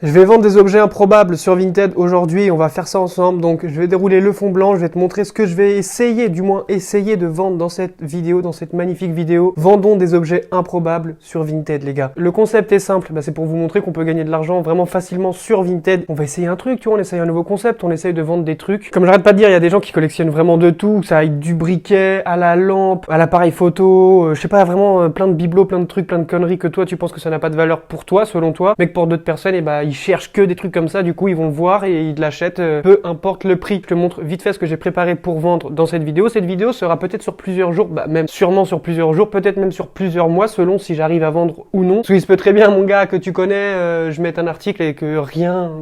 Je vais vendre des objets improbables sur Vinted aujourd'hui, on va faire ça ensemble, donc je vais dérouler le fond blanc, je vais te montrer ce que je vais essayer, du moins essayer de vendre dans cette vidéo, dans cette magnifique vidéo. Vendons des objets improbables sur Vinted les gars. Le concept est simple, c'est pour vous montrer qu'on peut gagner de l'argent vraiment facilement sur Vinted. On va essayer un truc, tu vois, on essaye un nouveau concept, on essaye de vendre des trucs. Comme j'arrête pas de dire, il y a des gens qui collectionnent vraiment de tout, ça aille du briquet, à la lampe, à l'appareil photo, je sais pas, vraiment plein de bibelots, plein de trucs, plein de conneries que toi tu penses que ça n'a pas de valeur pour toi, selon toi, mais que pour d'autres personnes, ils cherchent que des trucs comme ça, du coup ils vont le voir et ils l'achètent, peu importe le prix. Je te montre vite fait ce que j'ai préparé pour vendre dans cette vidéo. Cette vidéo sera peut-être sur plusieurs jours, même sûrement sur plusieurs jours, peut-être même sur plusieurs mois, selon si j'arrive à vendre ou non. Parce qu'il se peut très bien, mon gars, que tu connais, je mette un article et que rien...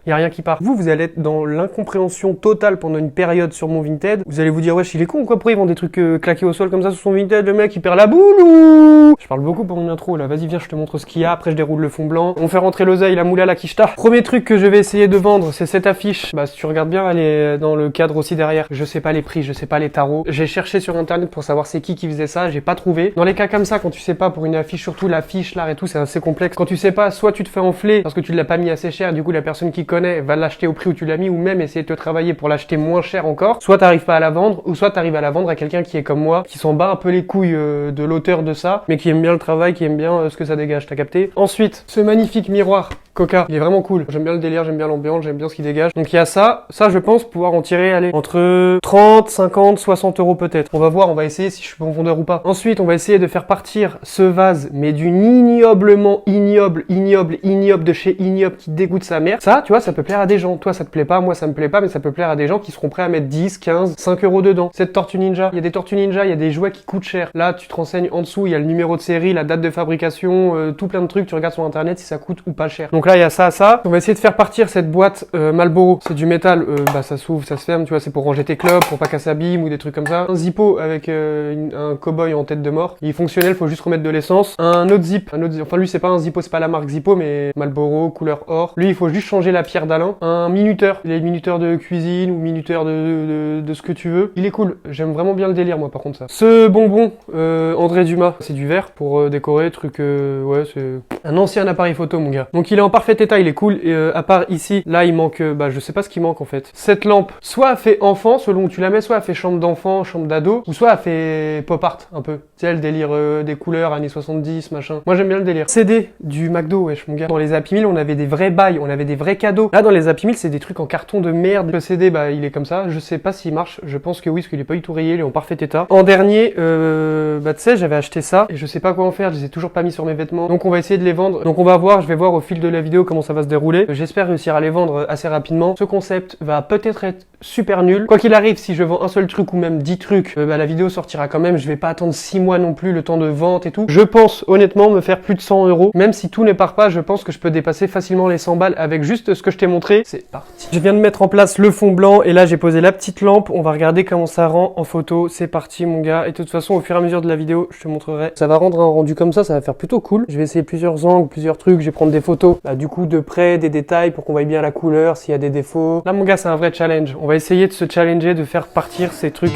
Il n'y a rien qui part. Vous allez être dans l'incompréhension totale pendant une période sur mon Vinted. Vous allez vous dire, wesh, il est con ou quoi? Pourquoi ils vendent des trucs claqués au sol comme ça sur son Vinted? Le mec, il perd la boule ou... Je parle beaucoup pour mon intro, là. Vas-y, viens, je te montre ce qu'il y a. Après, je déroule le fond blanc. On fait rentrer l'oseille, la moula, la quicheta. Premier truc que je vais essayer de vendre, c'est cette affiche. Si tu regardes bien, elle est dans le cadre aussi derrière. Je sais pas les prix, je sais pas les tarots. J'ai cherché sur Internet pour savoir c'est qui faisait ça. J'ai pas trouvé. Dans les cas comme ça, quand tu sais pas pour une affiche, surtout l'affiche, l'art et tout, c'est assez complexe. Quand tu sais pas, soit tu te fais enfler parce que tu l'as pas mis assez cher. Du coup, la personne qui connaît va l'acheter au prix où tu l'as mis, ou même essayer de te travailler pour l'acheter moins cher encore. Soit t'arrives pas à la vendre, ou soit t'arrives à la vendre à quelqu'un qui est comme moi, qui s'en bat un peu les couilles de l'auteur de ça, mais qui aime bien le travail, qui aime bien ce que ça dégage, t'as capté? Ensuite, ce magnifique miroir Coca, il est vraiment cool. J'aime bien le délire, j'aime bien l'ambiance, j'aime bien ce qu'il dégage. Donc il y a ça je pense pouvoir en tirer, allez, entre 30, 50, 60 euros peut-être. On va voir, on va essayer si je suis bon vendeur ou pas. Ensuite, on va essayer de faire partir ce vase, mais d'une ignoblement ignoble de chez ignoble qui dégoûte sa mère. Ça, tu vois, ça peut plaire à des gens. Toi, ça te plaît pas, moi ça me plaît pas, mais ça peut plaire à des gens qui seront prêts à mettre 10, 15, 5 euros dedans. Cette tortue ninja, il y a des tortues ninja, il y a des jouets qui coûtent cher. Là, tu te renseignes en dessous, il y a le numéro de série, la date de fabrication, tout plein de trucs, tu regardes sur internet si ça coûte ou pas cher. Donc là, il y a ça. On va essayer de faire partir cette boîte Marlboro. C'est du métal, ça s'ouvre, ça se ferme, tu vois, c'est pour ranger tes clubs, pour pas que ça s'abîme ou des trucs comme ça. Un Zippo avec un cow-boy en tête de mort. Il est fonctionnel, faut juste remettre de l'essence. Un autre Zip, enfin lui c'est pas un Zippo, c'est pas la marque Zippo, mais Marlboro, couleur or. Lui, il faut juste changer la pierre d'Alain. Un minuteur, il est minuteur de cuisine ou minuteur de ce que tu veux. Il est cool, j'aime vraiment bien le délire moi par contre ça. Ce bonbon, André Dumas, c'est du verre pour décorer, truc, ouais, c'est un ancien appareil photo mon gars. Donc il est en parfait état, il est cool, et à part ici, là il manque, je sais pas ce qui manque en fait. Cette lampe, soit elle fait enfant, selon où tu la mets, soit elle fait chambre d'enfant, chambre d'ado, ou soit elle fait pop art un peu. Tu sais, le délire des couleurs, années 70, machin. Moi j'aime bien le délire. CD du McDo, wesh mon gars. Dans les Happy Meal, on avait des vrais bails, on avait des vrais cadeaux. Là dans les Happy Meal, c'est des trucs en carton de merde. Le CD, il est comme ça, je sais pas s'il marche, je pense que oui, parce qu'il est pas du tout rayé, il est en parfait état. En dernier, tu sais, j'avais acheté ça, et je sais pas quoi en faire, je les ai toujours pas mis sur mes vêtements, donc on va essayer de les vendre. Donc on va voir, je vais voir au fil de la vidéo comment ça va se dérouler. J'espère réussir à les vendre assez rapidement. Ce concept va peut-être être super nul. Quoi qu'il arrive, si je vends un seul truc ou même 10 trucs, la vidéo sortira quand même. Je vais pas attendre 6 mois non plus, le temps de vente et tout. Je pense honnêtement me faire plus de 100 euros. Même si tout ne part pas, je pense que je peux dépasser facilement les 100 balles avec juste ce que je t'ai montré. C'est parti. Je viens de mettre en place le fond blanc et là j'ai posé la petite lampe. On va regarder comment ça rend en photo. C'est parti mon gars. Et de toute façon, au fur et à mesure de la vidéo, je te montrerai. Ça va rendre un rendu comme ça va faire plutôt cool. Je vais essayer plusieurs angles, plusieurs trucs. Je vais prendre des photos, du coup de près, des détails pour qu'on voit bien la couleur, s'il y a des défauts. Là mon gars, c'est un vrai challenge. On va essayer de se challenger, de faire partir ces trucs.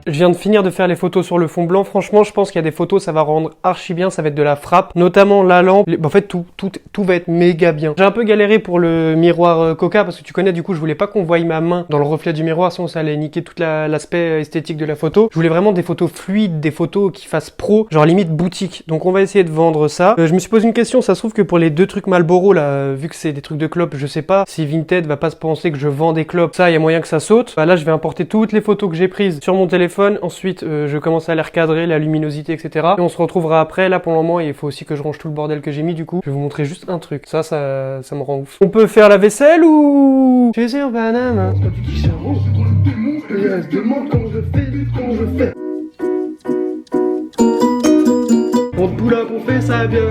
Je viens de finir de faire les photos sur le fond blanc. Franchement, je pense qu'il y a des photos, ça va rendre archi bien, ça va être de la frappe. Notamment la lampe. En fait, tout va être méga bien. J'ai un peu galéré pour le miroir Coca parce que tu connais, du coup, je voulais pas qu'on voie ma main dans le reflet du miroir, sinon ça allait niquer tout l'aspect esthétique de la photo. Je voulais vraiment des photos fluides, des photos qui fassent pro, genre limite boutique. Donc on va essayer de vendre ça. Je me suis posé une question, ça se trouve que pour les deux trucs Marlboro là, vu que c'est des trucs de clopes, je sais pas si Vinted va pas se penser que je vends des clopes. Ça, il y a moyen que ça saute. Là, je vais importer toutes les photos que j'ai prises sur mon téléphone. Ensuite, je commence à les recadrer, la luminosité, etc. Et on se retrouvera après. Là, pour le moment, il faut aussi que je range tout le bordel que j'ai mis, du coup. Je vais vous montrer juste un truc. Ça me rend ouf. On peut faire la vaisselle ou... Je suis sur Panama. C'est pas du tout cerveau. Elle se demande comment je fais. On te boule qu'on fait ça bien.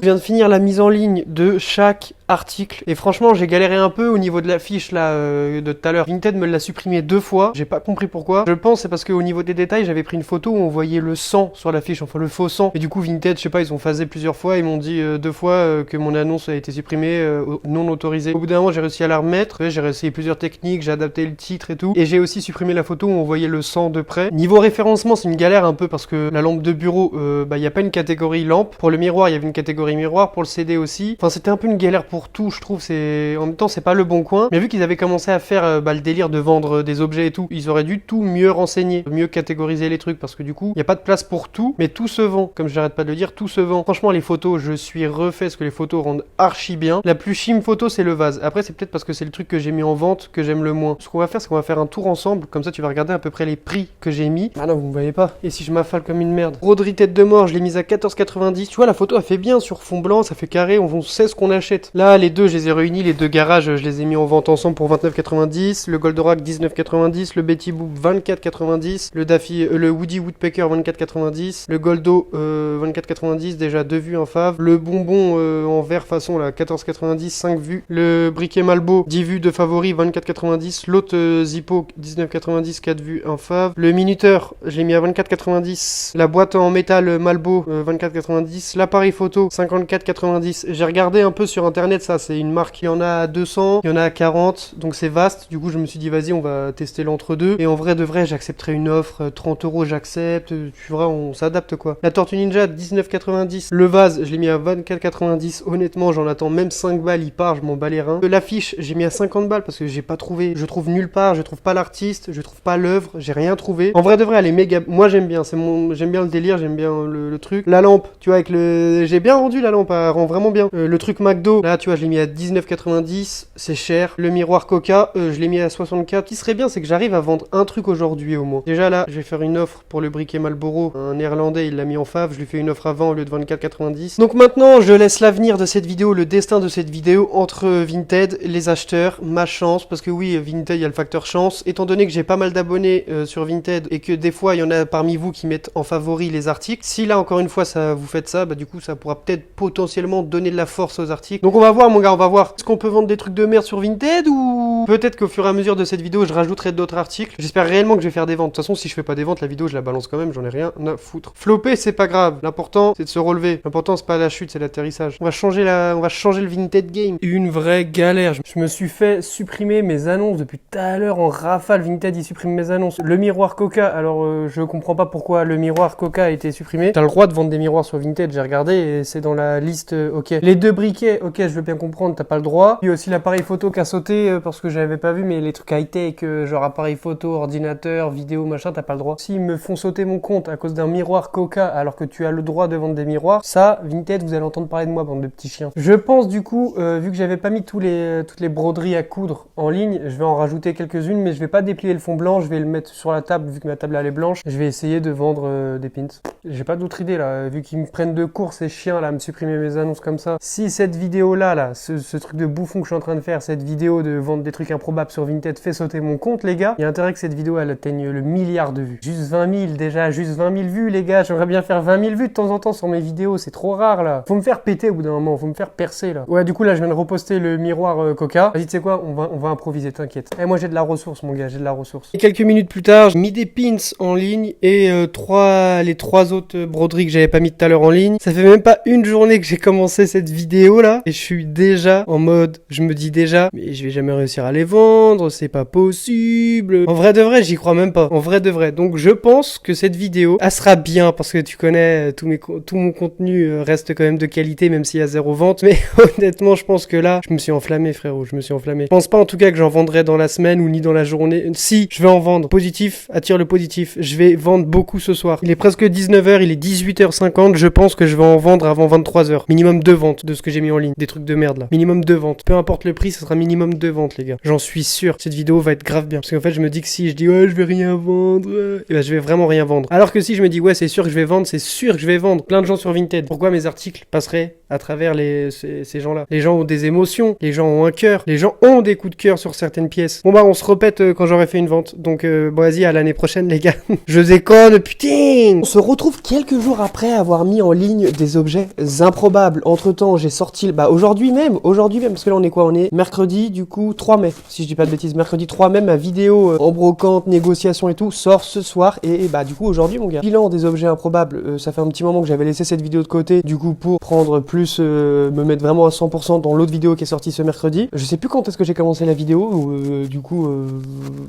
Je viens de finir la mise en ligne de chaque article. Et franchement, j'ai galéré un peu au niveau de la fiche là de tout à l'heure. Vinted me l'a supprimé 2 fois. J'ai pas compris pourquoi. Je pense c'est parce qu'au niveau des détails, j'avais pris une photo où on voyait le sang sur la fiche, enfin le faux sang. Et du coup, Vinted, je sais pas, ils ont phasé plusieurs fois. Ils m'ont dit 2 fois que mon annonce a été supprimée, non autorisée. Au bout d'un moment, j'ai réussi à la remettre. J'ai essayé plusieurs techniques, j'ai adapté le titre et tout. Et j'ai aussi supprimé la photo où on voyait le sang de près. Niveau référencement, c'est une galère un peu parce que la lampe de bureau, il y a pas une catégorie lampe. Pour le miroir, il y avait une catégorie miroir. Pour le CD aussi. Enfin, c'était un peu une galère pour tout, je trouve. En même temps, c'est pas le bon coin. Mais vu qu'ils avaient commencé à faire le délire de vendre des objets et tout, ils auraient dû tout mieux renseigner, mieux catégoriser les trucs parce que du coup, il y a pas de place pour tout, mais tout se vend. Comme j'arrête pas de le dire, tout se vend. Franchement, les photos, je suis refait parce que les photos rendent archi bien. La plus chime photo, c'est le vase. Après, c'est peut-être parce que c'est le truc que j'ai mis en vente que j'aime le moins. Ce qu'on va faire, c'est qu'on va faire un tour ensemble. Comme ça, tu vas regarder à peu près les prix que j'ai mis. Ah non, vous me voyez pas. Et si je m'affale comme une merde. Broderie tête de mort, je l'ai mise à 14,90. Tu vois, la photo, elle fait bien sur fond blanc, ça fait carré, on sait ce qu'on achète. Là, les deux, je les ai réunis, les deux garages, je les ai mis en vente ensemble pour 29,90. Le Goldorak, 19,90. Le Betty Boop, 24,90. Le Woody Woodpecker, 24,90. Le Goldo, 24,90. Déjà 2 vues en fave. Le bonbon en vert façon, là, 14,90. 5 vues. Le briquet Malbo, 10 vues de favori, 24,90. L'autre Zippo, 19,90. 4 vues en fave. Le minuteur, je l'ai mis à 24,90. La boîte en métal Malbo, 24,90. L'appareil photo, 54,90. J'ai regardé un peu sur internet, ça c'est une marque, il y en a à 200, il y en a à 40, donc c'est vaste. Du coup je me suis dit vas-y, on va tester l'entre-deux. Et en vrai de vrai, j'accepterai une offre, 30 euros j'accepte, tu vois, on s'adapte quoi. La Tortue Ninja, 19,90. Le vase, je l'ai mis à 24,90. Honnêtement, j'en attends même 5 balles, il part, je m'en bats les reins. L'affiche, j'ai mis à 50 balles parce que j'ai pas trouvé, je trouve nulle part, je trouve pas l'artiste, je trouve pas l'œuvre, j'ai rien trouvé. En vrai de vrai, elle est méga, moi j'aime bien, j'aime bien le délire, j'aime bien le truc. La lampe, tu vois, avec j'ai bien rendu la lampe, elle rend vraiment bien. Le truc McDo, là tu vois, je l'ai mis à 19,90, c'est cher. Le miroir Coca, je l'ai mis à 64. Ce qui serait bien, c'est que j'arrive à vendre un truc aujourd'hui au moins. Déjà là, je vais faire une offre pour le briquet Marlboro. Un néerlandais, il l'a mis en fave, je lui fais une offre avant au lieu de 24,90. Donc maintenant, je laisse l'avenir de cette vidéo, le destin de cette vidéo entre Vinted, les acheteurs, ma chance, parce que oui, Vinted, il y a le facteur chance. Étant donné que j'ai pas mal d'abonnés sur Vinted et que des fois, il y en a parmi vous qui mettent en favori les articles, si là encore une fois ça vous faites ça, bah du coup ça pourra peut-être potentiellement donner de la force aux articles. Donc on va voir mon gars, on va voir. Est-ce qu'on peut vendre des trucs de merde sur Vinted ou peut-être qu'au fur et à mesure de cette vidéo je rajouterai d'autres articles. J'espère réellement que je vais faire des ventes. De toute façon si je fais pas des ventes, la vidéo je la balance quand même, j'en ai rien à foutre. Flopper c'est pas grave, l'important c'est de se relever. L'important c'est pas la chute, c'est l'atterrissage. On va changer le Vinted game. Une vraie galère. Je me suis fait supprimer mes annonces depuis tout à l'heure en rafale. Vinted il supprime mes annonces. Le miroir Coca, alors je comprends pas pourquoi le miroir Coca a été supprimé. T'as le droit de vendre des miroirs sur Vinted, j'ai regardé et c'est dans la liste, ok. Les 2 briquets, ok, je veux bien comprendre, t'as pas le droit. Puis aussi l'appareil photo qui a sauté parce que j'avais pas vu, mais les trucs high-tech, genre appareil photo, ordinateur, vidéo, machin, t'as pas le droit. S'ils me font sauter mon compte à cause d'un miroir Coca alors que tu as le droit de vendre des miroirs, ça, Vinted, vous allez entendre parler de moi, bande de petits chiens. Je pense du coup, vu que j'avais pas mis toutes les broderies à coudre en ligne, je vais en rajouter quelques-unes, mais je vais pas déplier le fond blanc, je vais le mettre sur la table vu que ma table elle est blanche. Je vais essayer de vendre des pins. J'ai pas d'autre idée là, vu qu'ils me prennent de court ces chiens là, à me supprimer mes annonces comme ça. Si cette vidéo là, ce truc de bouffon que je suis en train de faire, cette vidéo de vendre des trucs improbables sur Vinted fait sauter mon compte les gars, il y a intérêt que cette vidéo elle atteigne le milliard de vues. Juste 20 000 déjà, juste 20 000 vues les gars, j'aimerais bien faire 20 000 vues de temps en temps sur mes vidéos, c'est trop rare là. Faut me faire péter au bout d'un moment, faut me faire percer là. Ouais du coup là je viens de reposter le miroir Coca. Vas-y tu sais quoi, on va improviser, t'inquiète. Moi j'ai de la ressource mon gars, j'ai de la ressource. Et quelques minutes plus tard, j'ai mis des pins en ligne et les trois autres broderies que j'avais pas mis tout à l'heure en ligne. Ça fait même pas une journée que j'ai commencé cette vidéo là et je suis déjà en mode, je me dis déjà mais je vais jamais réussir à les vendre, c'est pas possible. En vrai de vrai, j'y crois même pas. En vrai de vrai. Donc je pense que cette vidéo, elle sera bien parce que tu connais tout mon contenu reste quand même de qualité même s'il y a 0 vente. Mais honnêtement, je pense que là, je me suis enflammé frérot, je me suis enflammé. Je pense pas en tout cas que j'en vendrai dans la semaine ou ni dans la journée. Si, je vais en vendre. Positif, attire le positif. Je vais vendre beaucoup ce soir. Il est presque 19h, il est 18h50. Je pense que je vais en vendre avant 23h. Minimum 2 ventes de ce que j'ai mis en ligne. Des trucs de merde là. Minimum 2 ventes. Peu importe le prix, ce sera minimum 2 ventes les gars. J'en suis sûr. Cette vidéo va être grave bien. Parce qu'en fait, je me dis que si je dis ouais, je vais rien vendre, et ben je vais vraiment rien vendre. Alors que si je me dis ouais, c'est sûr que je vais vendre, c'est sûr que je vais vendre. Plein de gens sur Vinted. Pourquoi mes articles passeraient à travers ces gens-là. Les gens ont des émotions, les gens ont un cœur, les gens ont des coups de cœur sur certaines pièces. Bon bah on se répète quand j'aurai fait une vente. Donc bon vas-y, à l'année prochaine les gars. Je déconne, putain. On se retrouve quelques jours après avoir mis en ligne des objets improbables. Entre temps j'ai sorti, bah aujourd'hui même, parce que là on est quoi? On est mercredi du coup 3 mai, si je dis pas de bêtises. Mercredi 3 mai, ma vidéo en brocante, négociation et tout sort ce soir. Et bah du coup aujourd'hui mon gars, bilan des objets improbables. Ça fait un petit moment que j'avais laissé cette vidéo de côté, du coup pour prendre plus, me mettre vraiment à 100% dans l'autre vidéo qui est sortie ce mercredi. Je sais plus quand est-ce que j'ai commencé la vidéo, du coup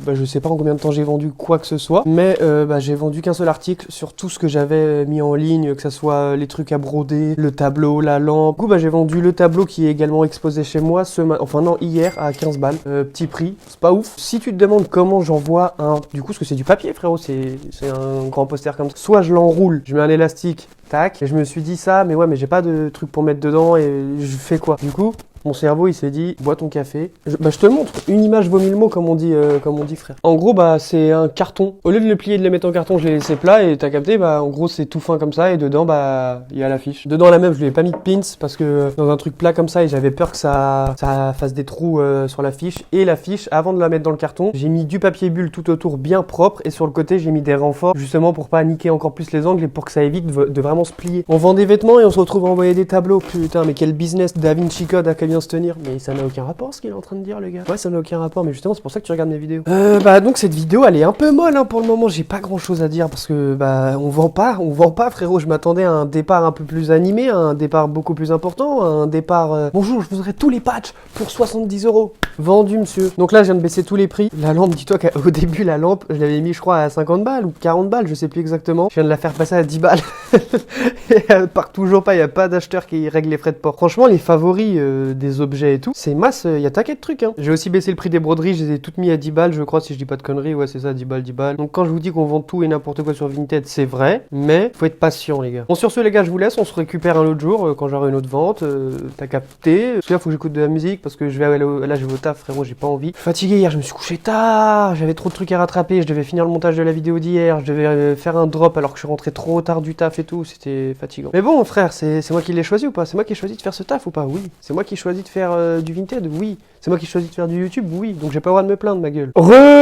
bah je sais pas en combien de temps j'ai vendu quoi que ce soit, mais bah j'ai vendu qu'un seul article sur tout ce que j'avais mis en ligne, que ça soit les trucs à broder, le tableau, la lampe. Du coup bah j'ai vendu le tableau qui est également exposé chez moi hier à 15 balles, petit prix, c'est pas ouf. Si tu te demandes comment j'envoie du coup parce que c'est du papier frérot, c'est un grand poster comme ça, soit je l'enroule, je mets un élastique, tac, et je me suis dit ça, mais ouais mais j'ai pas de truc pour mettre dedans et je fais quoi? Du coup mon cerveau il s'est dit bois ton café. Je te le montre, une image vaut mille mots comme on dit frère. En gros bah c'est un carton. Au lieu de le plier et de le mettre en carton, je l'ai laissé plat et t'as capté, bah en gros c'est tout fin comme ça et dedans bah il y a l'affiche. Dedans la même, je lui ai pas mis de pins parce que dans un truc plat comme ça et j'avais peur que ça fasse des trous sur l'affiche. Et l'affiche, avant de la mettre dans le carton, j'ai mis du papier bulle tout autour bien propre et sur le côté j'ai mis des renforts justement pour pas niquer encore plus les angles et pour que ça évite de vraiment se plier. On vend des vêtements et on se retrouve à envoyer des tableaux. Putain mais quel business. Da Vinci Code à se tenir, mais ça n'a aucun rapport ce qu'il est en train de dire le gars. Ouais ça n'a aucun rapport, mais justement c'est pour ça que tu regardes mes vidéos. Bah donc cette vidéo elle est un peu molle hein, pour le moment, j'ai pas grand chose à dire parce que bah on vend pas frérot. Je m'attendais à un départ un peu plus animé, à un départ beaucoup plus important, à un départ bonjour je voudrais tous les patchs pour 70 €. Vendu monsieur. Donc là je viens de baisser tous les prix. La lampe, dis-toi qu'au début la lampe je l'avais mis je crois à 50 balles ou 40 balles, je sais plus exactement. Je viens de la faire passer à 10 balles. Et elle part toujours pas, il y a pas d'acheteur qui règle les frais de port. Franchement les favoris des objets et tout, c'est masse, il y a taquet de trucs hein. J'ai aussi baissé le prix des broderies, je les ai toutes mis à 10 balles je crois si je dis pas de conneries, ouais c'est ça 10 balles 10 balles. Donc quand je vous dis qu'on vend tout et n'importe quoi sur Vinted, c'est vrai, mais faut être patient les gars. Bon sur ce les gars je vous laisse, on se récupère un autre jour quand j'aurai une autre vente, t'as capté. Parce que là faut que j'écoute de la musique parce que je vais là je vais au taf frérot, j'ai pas envie. Fatigué hier, je me suis couché tard, j'avais trop de trucs à rattraper, je devais finir le montage de la vidéo d'hier, je devais faire un drop alors que je suis rentré trop tard du taf et tout, c'était fatigant. Mais bon frère, c'est moi qui l'ai choisi ou pas? C'est moi qui ai choisi de faire ce taf ou pas? Oui. C'est moi qui ai choisi de faire du Vinted? Oui. C'est moi qui choisis de faire du YouTube? Oui. Donc j'ai pas le droit de me plaindre ma gueule.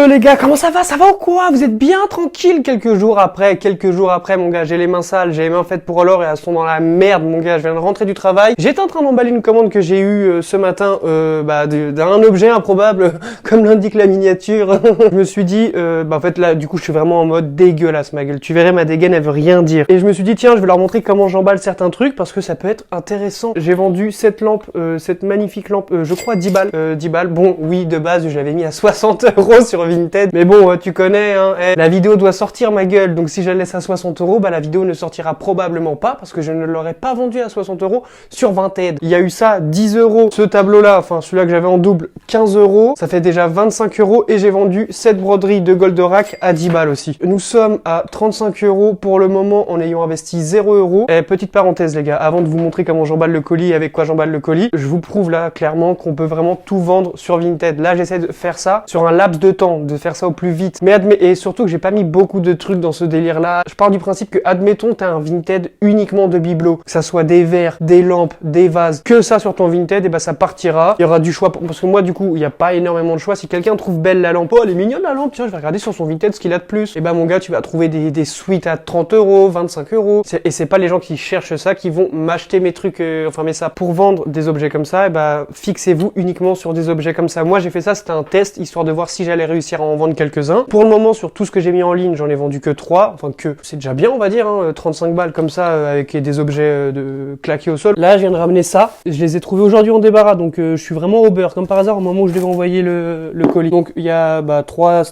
Les gars, comment ça va? Ça va ou quoi? Vous êtes bien tranquille quelques jours après mon gars, j'ai les mains sales, j'ai les mains faites pour l'or et elles sont dans la merde mon gars, je viens de rentrer du travail. J'étais en train d'emballer une commande que j'ai eue ce matin d'un objet improbable comme l'indique la miniature. Je me suis dit en fait là du coup je suis vraiment en mode dégueulasse ma gueule. Tu verrais ma dégaine elle veut rien dire. Et je me suis dit tiens je vais leur montrer comment j'emballe certains trucs parce que ça peut être intéressant. J'ai vendu cette lampe, cette magnifique lampe, je crois 10 balles. 10 balles. Bon, oui, de base, je l'avais mis à 60 € sur Vinted. Mais bon, tu connais, hein. La vidéo doit sortir, ma gueule. Donc, si je la laisse à 60 €, bah, la vidéo ne sortira probablement pas parce que je ne l'aurais pas vendue à 60 € sur Vinted. Il y a eu ça, 10 €. Ce tableau-là, enfin, celui-là que j'avais en double, 15 €. Ça fait déjà 25 € et j'ai vendu cette broderie de Goldorak à 10 balles aussi. Nous sommes à 35 € pour le moment en ayant investi 0 €. Petite parenthèse, les gars, avant de vous montrer comment j'emballe le colis et avec quoi j'emballe le colis, je vous prouve là, clairement, qu'on peut vraiment tout vendre sur Vinted. Là, j'essaie de faire ça sur un laps de temps, de faire ça au plus vite. Mais et surtout que j'ai pas mis beaucoup de trucs dans ce délire-là. Je pars du principe que, admettons, t'as un Vinted uniquement de bibelots, que ça soit des verres, des lampes, des vases, que ça sur ton Vinted, et bah ça partira. Il y aura du choix, parce que moi, du coup, il n'y a pas énormément de choix. Si quelqu'un trouve belle la lampe, oh, elle est mignonne la lampe, tiens, je vais regarder sur son Vinted ce qu'il a de plus. Et bah, mon gars, tu vas trouver des suites à 30 €, 25 €. Et c'est pas les gens qui cherchent ça qui vont m'acheter mes trucs, mais ça. Pour vendre des objets comme ça, et bah, fixez-vous uniquement sur des objets comme ça. Moi, j'ai fait ça, c'était un test, histoire de voir si j'allais réussir à en vendre quelques-uns. Pour le moment, sur tout ce que j'ai mis en ligne, j'en ai vendu que 3. Enfin, c'est déjà bien, on va dire, hein, 35 balles comme ça, avec des objets claqués au sol. Là, je viens de ramener ça. Je les ai trouvés aujourd'hui en débarras, donc je suis vraiment au beurre. Comme par hasard, au moment où je devais envoyer le colis. Donc, il y a trois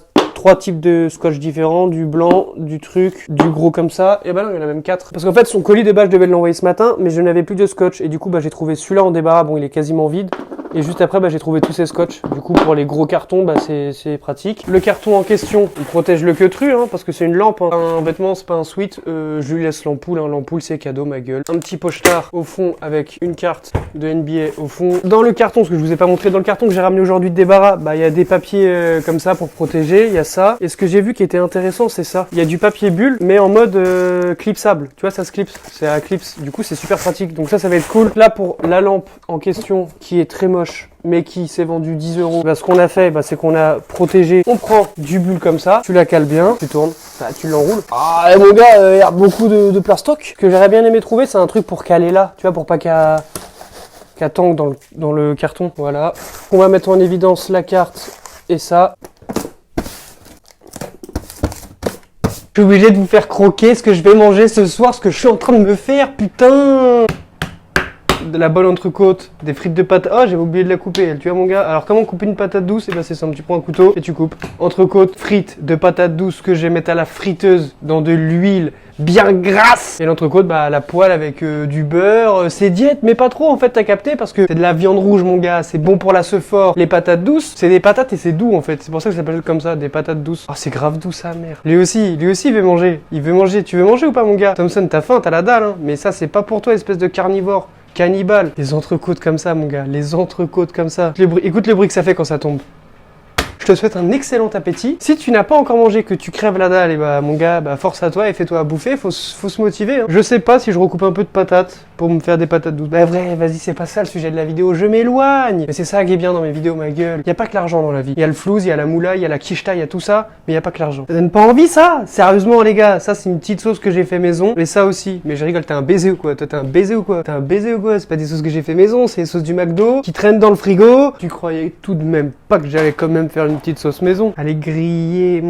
types de scotch différents, du blanc, du truc, du gros comme ça, et bah non, il y en a même 4. Parce qu'en fait, son colis de base, je devais l'envoyer ce matin, mais je n'avais plus de scotch, et du coup, bah, j'ai trouvé celui-là en débarras, bon, il est quasiment vide, Et juste après, bah, j'ai trouvé tous ces scotch. Du coup, pour les gros cartons, bah, c'est pratique. Le carton en question, il protège le queutru, hein, parce que c'est une lampe. Hein. Un vêtement, c'est pas un sweat. Je lui laisse l'ampoule. Hein. L'ampoule, c'est cadeau, ma gueule. Un petit pochetard au fond avec une carte de NBA au fond. Dans le carton, ce que je vous ai pas montré dans le carton que j'ai ramené aujourd'hui de débarras, bah, il y a des papiers comme ça pour protéger. Il y a ça. Et ce que j'ai vu qui était intéressant, c'est ça. Il y a du papier bulle, mais en mode clipsable. Tu vois, ça se clipse. C'est à clips. Du coup, c'est super pratique. Donc ça va être cool. Là, pour la lampe en question, qui est très moche, mais qui s'est vendu 10 €. Bah, ce qu'on a fait, bah, c'est qu'on a protégé. On prend du bulle comme ça, tu la cales bien, tu tournes, bah, tu l'enroules. Ah, et mon gars, il y a beaucoup de plastoc que j'aurais bien aimé trouver. C'est un truc pour caler là, tu vois, pour pas qu'à tangue dans le carton. Voilà. On va mettre en évidence la carte et ça. Je suis obligé de vous faire croquer ce que je vais manger ce soir, ce que je suis en train de me faire, putain. De la bonne entrecôte, des frites de patates. Oh, j'avais oublié de la couper, tu vois mon gars. Alors comment couper une patate douce? Et ben c'est simple, tu prends un couteau et tu coupes. Entrecôte, frites de patates douces que je vais mettre à la friteuse dans de l'huile bien grasse. Et l'entrecôte, bah à la poêle avec du beurre. C'est diète, mais pas trop en fait, t'as capté, parce que c'est de la viande rouge mon gars. C'est bon pour la fort. Les patates douces, c'est des patates et c'est doux en fait. C'est pour ça que ça s'appelle comme ça, des patates douces. Oh, c'est grave doux sa mère. Lui aussi il veut manger. Il veut manger. Tu veux manger ou pas mon gars? Thompson, t'as faim, t'as la dalle, hein. Mais ça c'est pas pour toi, espèce de carnivore. Cannibale. Les entrecôtes comme ça, mon gars. Les entrecôtes comme ça. Écoute le bruit que ça fait quand ça tombe. Je te souhaite un excellent appétit. Si tu n'as pas encore mangé, que tu crèves la dalle, et bah mon gars, bah force à toi et fais-toi à bouffer. Faut se motiver. Hein. Je sais pas si je recoupe un peu de patates pour me faire des patates douces. Bah vrai, vas-y, c'est pas ça le sujet de la vidéo. Je m'éloigne. Mais c'est ça qui est bien dans mes vidéos, ma gueule. Y a pas que l'argent dans la vie. Il y a le flouze, il y a la moula, il y a la quicheta, il y a tout ça, mais y a pas que l'argent. Ça donne pas envie ça? Sérieusement les gars, ça c'est une petite sauce que j'ai fait maison. Et ça aussi. Mais je rigole, t'es un baiser ou quoi? Toi t'es un baiser ou quoi? T'es un baiser ou quoi? C'est pas des sauces que j'ai fait maison, c'est des sauces du McDo qui traînent dans le frigo. Tu croyais tout de même pas que j'allais quand même faire une petite sauce maison? Allez griller.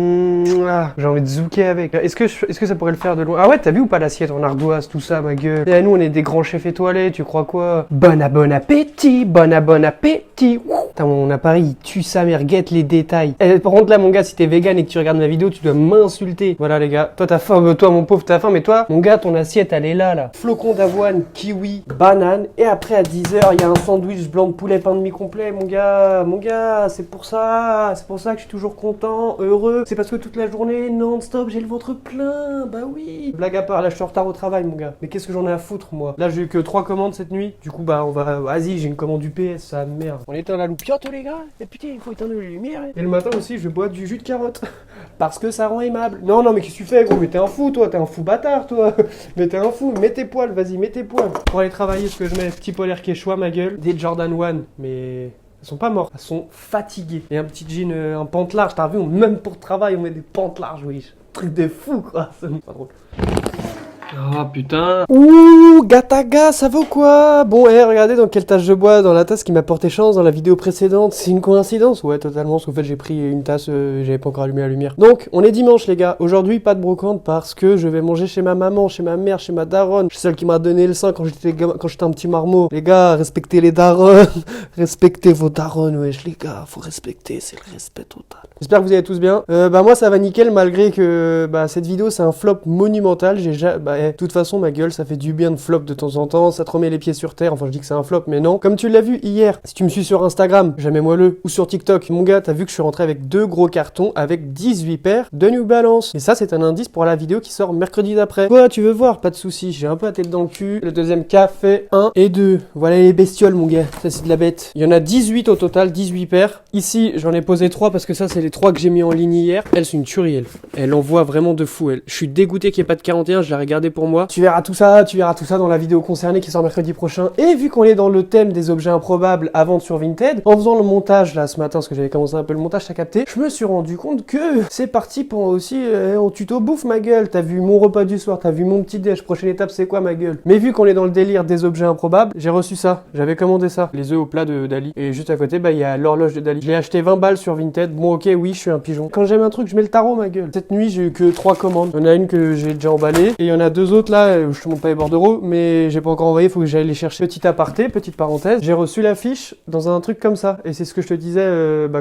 J'ai envie de zouker avec. Est-ce que ça pourrait le faire de loin? Ah ouais, t'as vu ou pas l'assiette en ardoise, tout ça, ma gueule? Et nous, on est des grands chefs étoilés, tu crois quoi? Bon appétit, bon appétit. Putain, mon appareil, il tue sa mère, guette les détails. Par contre, là, mon gars, si t'es vegan et que tu regardes ma vidéo, tu dois m'insulter. Voilà, les gars. Toi, t'as faim, toi, mon pauvre, t'as faim, mais toi, mon gars, ton assiette, elle est là. Flocon d'avoine, kiwi, banane. Et après, à 10 h, il y a un sandwich blanc de poulet, pain de mie complet, mon gars. Mon gars, c'est pour ça que je suis toujours content, heureux. C'est parce que toute la journée, non-stop, j'ai le ventre plein. Bah oui. Blague à part, là, je suis en retard au travail, mon gars. Mais qu'est-ce que j'en ai à foutre, moi? Là, j'ai eu que 3 commandes cette nuit. Du coup, bah, vas-y, j'ai une commande du PS, ça merde. On éteint la loupiote, les gars. Et putain, il faut éteindre les lumières. Et le matin aussi, je bois du jus de carotte. Parce que ça rend aimable. Non, mais qu'est-ce que tu fais, gros? Mais t'es un fou, toi. T'es un fou bâtard, toi. Mais t'es un fou. Mets tes poils, vas-y, mets tes poils. Pour aller travailler, ce que je mets, petit polaire quechua, ma gueule. Des Jordan 1, mais... elles sont pas mortes, elles sont fatiguées. Et un petit jean, un pente large, t'as vu, même pour le travail, on met des pentes larges, oui. Truc de fou, quoi. C'est pas drôle. Ah putain. Ouh, gataga, ça vaut quoi? Bon, regardez dans quelle tasse je bois, dans la tasse qui m'a porté chance dans la vidéo précédente. C'est une coïncidence? Ouais, totalement, parce qu'en fait j'ai pris une tasse, j'avais pas encore allumé la lumière. Donc, on est dimanche les gars. Aujourd'hui, pas de brocante parce que je vais manger chez ma maman, chez ma mère, chez ma daronne. C'est celle qui m'a donné le sein quand j'étais un petit marmot. Les gars, respectez les daronnes. Respectez vos daronnes, wesh les gars. Faut respecter, c'est le respect total. J'espère que vous allez tous bien. Bah moi ça va nickel malgré que cette vidéo c'est un flop monumental. De toute façon ma gueule ça fait du bien de flop de temps en temps, ça te remet les pieds sur terre, enfin je dis que c'est un flop mais non. Comme tu l'as vu hier, si tu me suis sur Instagram, jamais moelleux, ou sur TikTok, mon gars t'as vu que je suis rentré avec 2 gros cartons avec 18 paires de New Balance. Et ça c'est un indice pour la vidéo qui sort mercredi d'après. Quoi tu veux voir? Pas de soucis, j'ai un peu la tête dans le cul. Le deuxième cas fait 1 et 2. Voilà les bestioles mon gars, ça c'est de la bête. Il y en a 18 au total, 18 paires. Ici j'en ai posé 3 parce que ça c'est les 3 que j'ai mis en ligne hier. Elle c'est une tuerie elle envoie vraiment de fou elle. Je suis dégoûté qu'il n'y ait pas de 41, je l'ai regardé pour moi. Tu verras tout ça dans la vidéo concernée qui sort mercredi prochain. Et vu qu'on est dans le thème des objets improbables à vendre sur Vinted, en faisant le montage là ce matin, parce que j'avais commencé un peu le montage, t'as capté, je me suis rendu compte que c'est parti pour aussi en tuto bouffe ma gueule. T'as vu mon repas du soir, t'as vu mon petit déj, prochaine étape c'est quoi ma gueule. Mais vu qu'on est dans le délire des objets improbables, j'ai reçu ça, j'avais commandé ça, les œufs au plat de Dali. Et juste à côté il y a l'horloge de Dali. Je l'ai acheté 20 balles sur Vinted. Bon ok oui je suis un pigeon. Quand j'aime un truc je mets le tarot ma gueule. Cette nuit j'ai eu que 3 commandes. Il y en a une que j'ai déjà emballée et il y en a 2 autres là, je te montre pas les bordereaux, mais j'ai pas encore envoyé, faut que j'aille les chercher. Petit aparté, petite parenthèse, j'ai reçu l'affiche dans un truc comme ça, et c'est ce que je te disais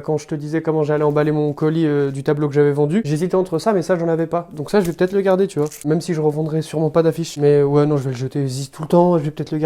quand je te disais comment j'allais emballer mon colis du tableau que j'avais vendu. J'hésitais entre ça, mais ça j'en avais pas. Donc ça je vais peut-être le garder, tu vois. Même si je revendrai sûrement pas d'affiche. Mais ouais non, je vais le jeter, j'hésite tout le temps, je vais peut-être le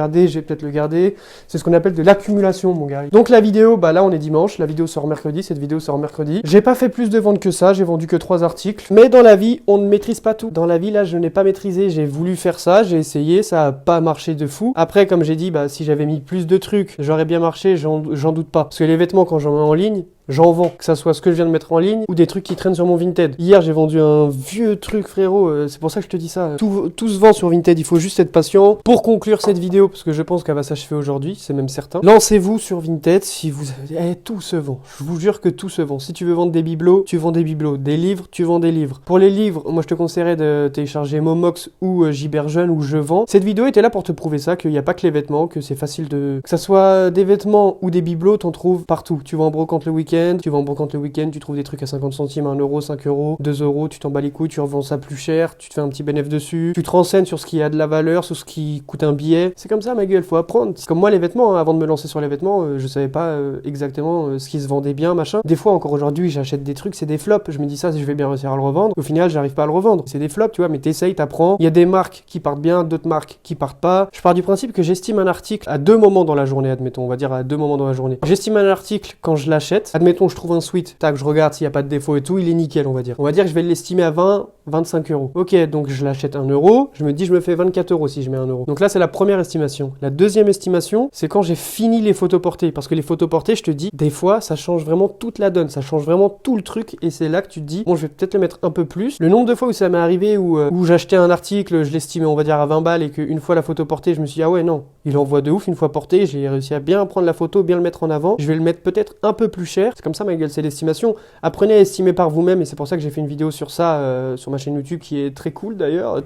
garder, C'est ce qu'on appelle de l'accumulation, mon gars. Donc la vidéo, bah là on est dimanche, la vidéo sort mercredi, cette vidéo sort mercredi. J'ai pas fait plus de ventes que ça, j'ai vendu que 3 articles. Mais dans la vie, on ne maîtrise pas tout. Dans la vie là, je n'ai pas maîtrisé, j'ai voulu faire ça, j'ai essayé, ça a pas marché de fou. Après comme j'ai dit, bah si j'avais mis plus de trucs, j'aurais bien marché, j'en doute pas. Parce que les vêtements quand j'en mets en ligne, j'en vends, que ça soit ce que je viens de mettre en ligne ou des trucs qui traînent sur mon Vinted. Hier, j'ai vendu un vieux truc, frérot. C'est pour ça que je te dis ça. Tout se vend sur Vinted. Il faut juste être patient. Pour conclure cette vidéo, parce que je pense qu'elle va s'achever aujourd'hui, c'est même certain. Lancez-vous sur Vinted si vous avez... tout se vend. Je vous jure que tout se vend. Si tu veux vendre des bibelots, tu vends des bibelots. Des livres, tu vends des livres. Pour les livres, moi, je te conseillerais de télécharger Momox ou Giberjeune où je vends. Cette vidéo était là pour te prouver ça, qu'il n'y a pas que les vêtements, que c'est facile de... Que ça soit des vêtements ou des bibelots, t'en trouves partout. Tu vas en brocante le week-end. Tu vas en brocante le week-end, tu trouves des trucs à 50 centimes, 1 euro, 5 euros, 2 euros, tu t'en bats les couilles, tu revends ça plus cher, tu te fais un petit bénéfice dessus, tu te renseignes sur ce qui a de la valeur, sur ce qui coûte un billet. C'est comme ça, ma gueule, faut apprendre. C'est comme moi, les vêtements, hein, avant de me lancer sur les vêtements, je savais pas exactement ce qui se vendait bien, machin. Des fois, encore aujourd'hui, j'achète des trucs, c'est des flops. Je me dis ça, je vais bien réussir à le revendre. Au final, j'arrive pas à le revendre. C'est des flops, tu vois, mais t'essayes, t'apprends. Il y a des marques qui partent bien, d'autres marques qui partent pas. Je pars du principe que j'estime un article à 2 moments dans la journée, admettons, on va dire à 2 moments dans la journée. J'estime un article quand je l'achète. Admettons, je trouve un sweat, tac, je regarde s'il n'y a pas de défaut et tout, il est nickel, on va dire. On va dire que je vais l'estimer à 20, 25 euros. Ok, donc je l'achète 1 euro, je me dis je me fais 24 euros si je mets 1 euro. Donc là, c'est la première estimation. La deuxième estimation, c'est quand j'ai fini les photos portées. Parce que les photos portées, je te dis, des fois, ça change vraiment toute la donne, ça change vraiment tout le truc et c'est là que tu te dis, bon, je vais peut-être le mettre un peu plus. Le nombre de fois où ça m'est arrivé où j'achetais un article, je l'estimais, on va dire, à 20 balles et qu'une fois la photo portée, je me suis dit, ah ouais, non, il envoie de ouf une fois porté, j'ai réussi à bien prendre la photo, bien le mettre en avant. Je vais le mettre peut-être un peu plus cher. C'est comme ça, ma gueule, c'est l'estimation. Apprenez à estimer par vous-même et c'est pour ça que j'ai fait une vidéo sur ça sur ma chaîne YouTube qui est très cool d'ailleurs,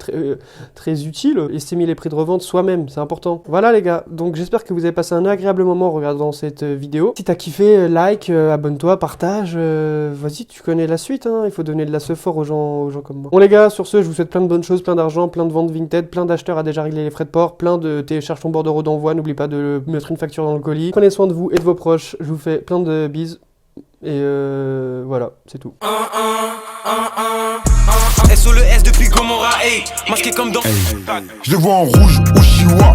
très utile. Estimer les prix de revente soi-même, c'est important. Voilà les gars, donc j'espère que vous avez passé un agréable moment en regardant cette vidéo. Si t'as kiffé, like, abonne-toi, partage, vas-y, tu connais la suite, hein. Il faut donner de la sephore aux gens comme moi. Bon les gars, sur ce, je vous souhaite plein de bonnes choses, plein d'argent, plein de ventes Vinted, plein d'acheteurs à déjà régler les frais de port, plein de télécharge ton bordereau d'envoi, n'oublie pas de mettre une facture dans le colis. Prenez soin de vous et de vos proches, je vous fais plein de bises. Et voilà, c'est tout. SO le S depuis Gomorrah, hey, masqué comme dans. Je le vois en rouge au chinois.